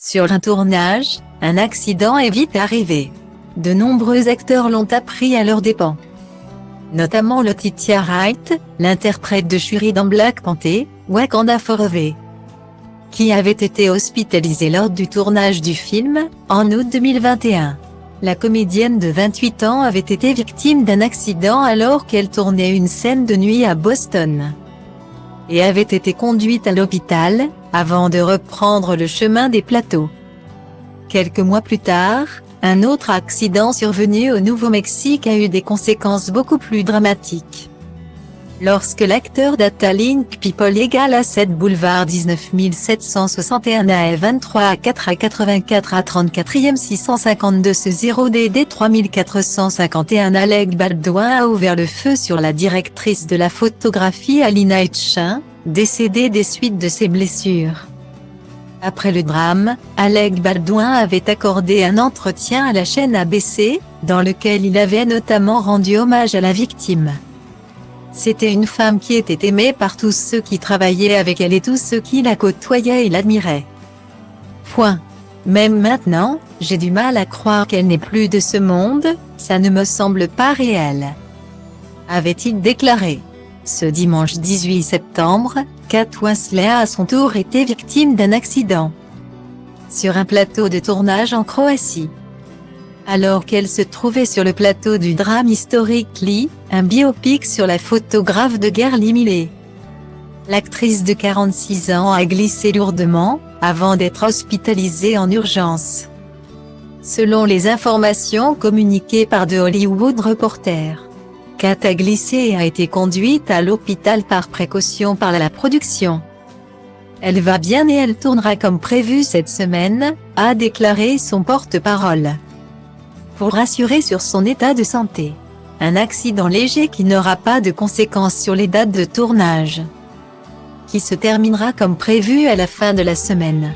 Sur un tournage, un accident est vite arrivé. De nombreux acteurs l'ont appris à leurs dépens. Notamment Letitia Wright, l'interprète de Shuri dans Black Panther, Wakanda Forever, qui avait été hospitalisée lors du tournage du film, en août 2021. La comédienne de 28 ans avait été victime d'un accident alors qu'elle tournait une scène de nuit à Boston, et avait été conduite à l'hôpital, avant de reprendre le chemin des plateaux. Quelques mois plus tard, un autre accident survenu au Nouveau-Mexique a eu des conséquences beaucoup plus dramatiques. Lorsque l'acteur Data Link People égale à 7 boulevard 19 761 à 23 à 4 à 84 à 34e 652 ce 0DD 3451 Alec Baldwin a ouvert le feu sur la directrice de la photographie Alina Etchin, décédée des suites de ses blessures. Après le drame, Alec Baldwin avait accordé un entretien à la chaîne ABC, dans lequel il avait notamment rendu hommage à la victime. C'était une femme qui était aimée par tous ceux qui travaillaient avec elle et tous ceux qui la côtoyaient et l'admiraient. Point. Même maintenant, j'ai du mal à croire qu'elle n'est plus de ce monde, ça ne me semble pas réel, avait-il déclaré. Ce dimanche 18 septembre, Kate Winslet a à son tour été victime d'un accident sur un plateau de tournage en Croatie. Alors qu'elle se trouvait sur le plateau du drame historique Lee, un biopic sur la photographe de guerre Lee Miley, l'actrice de 46 ans a glissé lourdement, avant d'être hospitalisée en urgence. Selon les informations communiquées par The Hollywood Reporter, Kate a glissé et a été conduite à l'hôpital par précaution par la production. Elle va bien et elle tournera comme prévu cette semaine, a déclaré son porte-parole, pour rassurer sur son état de santé. Un accident léger qui n'aura pas de conséquences sur les dates de tournage, qui se terminera comme prévu à la fin de la semaine.